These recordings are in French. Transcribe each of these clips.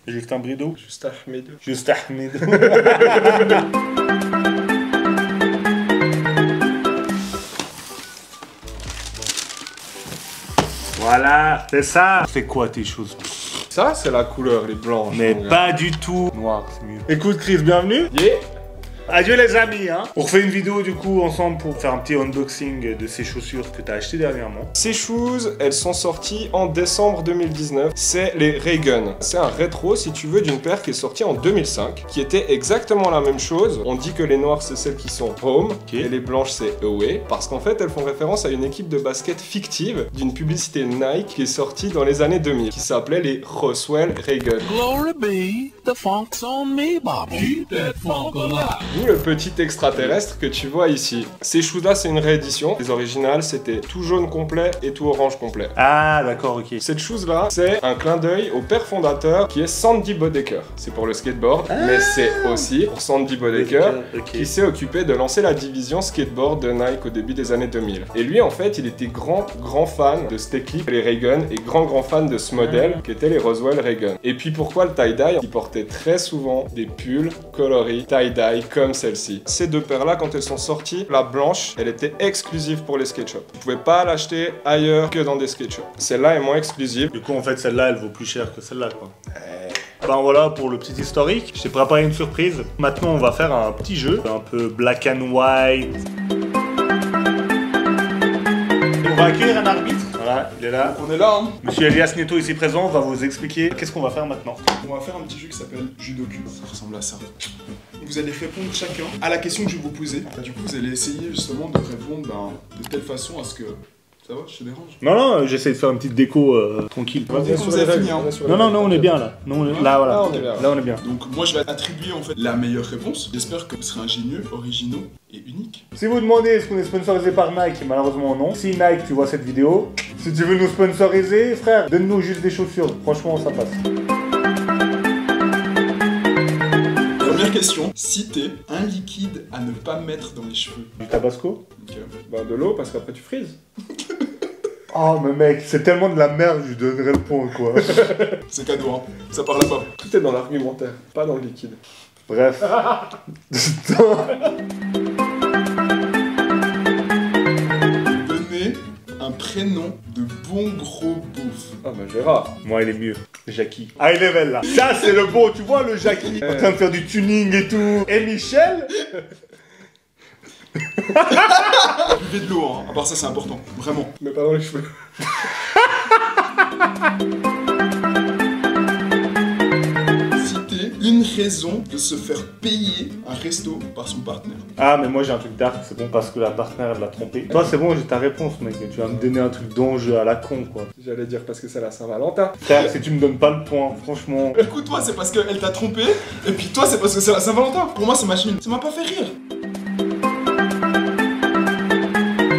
Justin Brideau. Juste Ahmed. Juste Ahmed. Voilà, c'est ça. C'est quoi tes choses? Ça, c'est la couleur, les blanches. Mais pas du tout. Noir, c'est mieux. Écoute Chris, bienvenue. Yeah. Adieu les amis, hein. On refait une vidéo du coup ensemble pour faire un petit unboxing de ces chaussures que tu as achetées dernièrement. Ces shoes, elles sont sorties en décembre 2019. C'est les Raygun. C'est un rétro, si tu veux, d'une paire qui est sortie en 2005, qui était exactement la même chose. On dit que les noires, c'est celles qui sont home, et les blanches, c'est away, parce qu'en fait, elles font référence à une équipe de basket fictive d'une publicité Nike qui est sortie dans les années 2000, qui s'appelait les Roswell Raygun. Glory be, the funk's on me, Bobby. Keep that funk alive. D'où le petit extraterrestre que tu vois ici. Ces shoes-là, c'est une réédition. Les originales, c'était tout jaune complet et tout orange complet. Ah d'accord, ok. Cette chose-là, c'est un clin d'œil au père fondateur qui est Sandy Bodecker. C'est pour le skateboard, mais c'est aussi pour Sandy Bodecker qui s'est occupé de lancer la division skateboard de Nike au début des années 2000. Et lui, en fait, il était grand fan de cette équipe, les Raygun, et grand fan de ce modèle qui était les Roswell Raygun. Et puis pourquoi le tie-dye? Il portait très souvent des pulls coloris tie-dye comme celle-ci. Ces deux paires-là, quand elles sont sorties, la blanche, elle était exclusive pour les skate shops. Vous pouvez pas l'acheter ailleurs que dans des skate shops. Celle-là est moins exclusive. Du coup, en fait, celle-là, elle vaut plus cher que celle-là, quoi. Ben voilà pour le petit historique. Je t'ai préparé une surprise. Maintenant, on va faire un petit jeu, un peu black and white. On va accueillir un arbitre. Voilà, il est là. On est là, hein. Monsieur Elias Neto ici présent va vous expliquer qu'est-ce qu'on va faire maintenant. On va faire un petit jeu qui s'appelle Judoku. Ça ressemble à ça. Vous allez répondre chacun à la question que je vais vous poser. Du coup, vous allez essayer justement de répondre de telle façon à ce que... Ça va, je te dérange? Non, j'essaie de faire une petite déco tranquille. Vous avez fini, hein. Non, on est bien là. Non, là, voilà. Là, on est bien. Là, on est bien. Donc moi, je vais attribuer en fait la meilleure réponse. J'espère que vous serez ingénieux, originaux et uniques. Si vous demandez est-ce qu'on est sponsorisé par Nike, malheureusement non. Si Nike, tu vois cette vidéo, si tu veux nous sponsoriser, frère, donne-nous juste des chaussures. Franchement, ça passe. Première question, citez un liquide à ne pas mettre dans les cheveux. Du tabasco? Ok. Bah de l'eau parce qu'après tu frises. Oh mais mec, c'est tellement de la merde, je lui donnerais le point quoi. C'est cadeau, hein. Ça part là-bas. Tout est dans l'argumentaire, pas dans le liquide. Bref. Donnez un prénom de bon gros beauf. Ah bah Gérard. Moi, il est mieux. Jackie. High level là. Ça, c'est le bon, tu vois le Jackie en train de faire du tuning et tout. Et Michel? Buvez de l'eau, hein. À part ça, c'est important. Vraiment. Mais pas dans les cheveux. Citez une raison de se faire payer un resto par son partenaire. Ah, mais moi j'ai un truc dark, c'est bon parce que la partenaire l'a trompé. Toi, c'est bon, j'ai ta réponse, mec. Tu vas me donner un truc d'ange à la con, quoi. J'allais dire parce que c'est la Saint-Valentin. Frère, si tu me donnes pas le point, franchement. Écoute, toi, c'est parce qu'elle t'a trompé, et puis toi, c'est parce que c'est la Saint-Valentin. Pour moi, c'est machine. Ça m'a pas fait rire.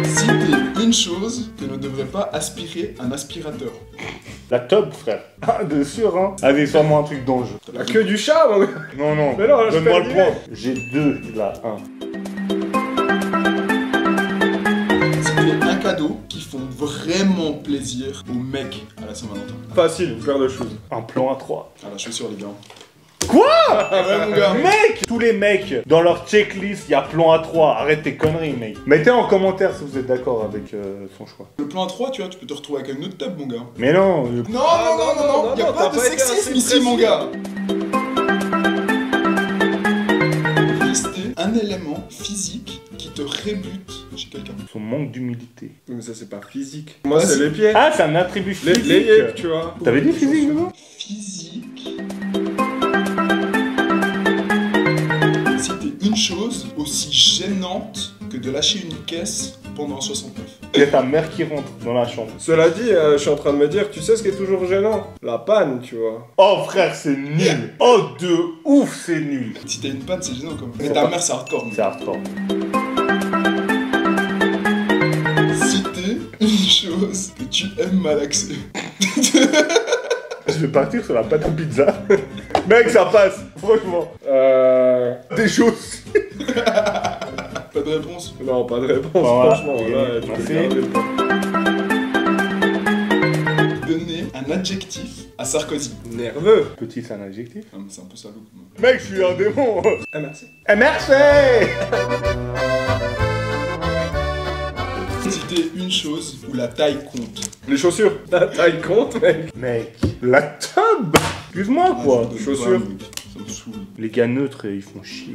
Citez une chose que ne devrait pas aspirer un aspirateur. La top, frère. Ah, de sûr, hein. Allez, sors-moi un truc d'ange. La queue du chat, mon gars. Non, non. Mais non, là, je donne-moi perds le point. direct. J'ai deux, là, un. Citez un cadeau qui font vraiment plaisir aux mecs à la Saint-Valentin. Facile, une paire de choses. Un plan à 3. Ah, la chaussure, les gars. Quoi? Ouais, mon gars. Mec! Tous les mecs, dans leur checklist, il y a plan A3. Arrête tes conneries, mec. Mettez en commentaire si vous êtes d'accord avec son choix. Le plan A3, tu vois, tu peux te retrouver avec une autre table, mon gars. Mais non, Non, y a pas de sexisme ici, mon gars. Listez un élément physique qui te rébute chez quelqu'un. son manque d'humilité. Mais ça, c'est pas physique. Moi, Ah, c'est si. les pieds. Ah, c'est un attribut Les physique. yeux, tu vois. T'avais dit physique, non? Physique. Citez une chose aussi gênante que de lâcher une caisse pendant un 69. Il y a ta mère qui rentre dans la chambre. Cela dit, je suis en train de me dire, tu sais ce qui est toujours gênant? La panne, tu vois. Oh frère, c'est nul. Oh de ouf, c'est nul. Si t'as une panne, c'est gênant quand même. Mais ta mère, c'est hardcore. C'est hardcore. Citez une chose que tu aimes malaxer. Je vais partir sur la pâte à pizza. Mec, ça passe, franchement. Des choses. Pas de réponse. Non, pas de réponse, Voilà. franchement. Là, tu peux Merci. garder le point. Donner un adjectif à Sarkozy. Nerveux. Petit, c'est un adjectif. Ah, mais c'est un peu salaud quand même. Mec, je suis un démon. Ah, merci. Merci. Citez une chose où la taille compte. Les chaussures. La taille compte, mec. Mec, la tub. Excuse-moi, quoi. Je donne Chaussures. pas, mec. Ça me saoule. Les gars neutres, ils font chier.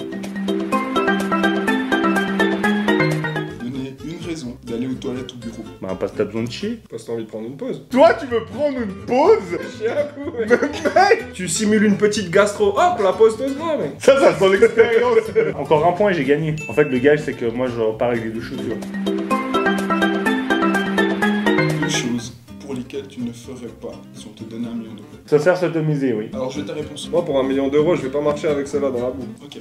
Donnez une raison d'aller aux toilettes au bureau. Bah, parce que t'as besoin de chier. Parce que t'as envie de prendre une pause. Toi, tu veux prendre une pause? Chier à coup, mec. Tu simules une petite gastro. Hop, la pause te vient, mec. Ça sent l'expérience. Encore un point et j'ai gagné. En fait, le gage, c'est que moi, je repars avec les deux chaussures. Deux choses pour lesquelles tu ne ferais pas si on te donnait 1 million d'euros. Ça sert sodomiser, oui. Alors je veux ta réponse. Moi, pour 1 million d'euros, je vais pas marcher avec celle-là dans la boue. Ok.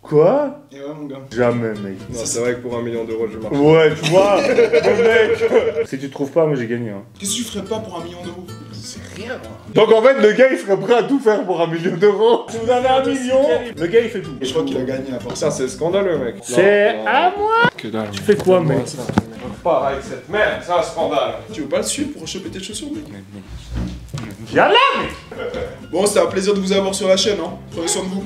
Quoi? Et ouais mon gars. Jamais, mec. Non, c'est vrai que pour 1 million d'euros, je vais marcher. Ouais, tu vois, mon mec. Si tu trouves pas, moi j'ai gagné. Hein. Qu'est-ce que tu ferais pas pour 1 million d'euros? C'est rien. Donc en fait, le gars il serait prêt à tout faire pour 1 million d'euros. Si vous avez 1 million, le gars il fait tout. Je crois qu'il a gagné à part ça. Ça, c'est scandaleux, mec. C'est Non, à moi. Que dalle. Tu fais quoi, mec? Pas avec cette merde, c'est un scandale. Tu veux pas le suivre pour choper tes chaussures, mec? Viens là, mec. Bon, c'était un plaisir de vous avoir sur la chaîne, hein. Prenez soin de vous.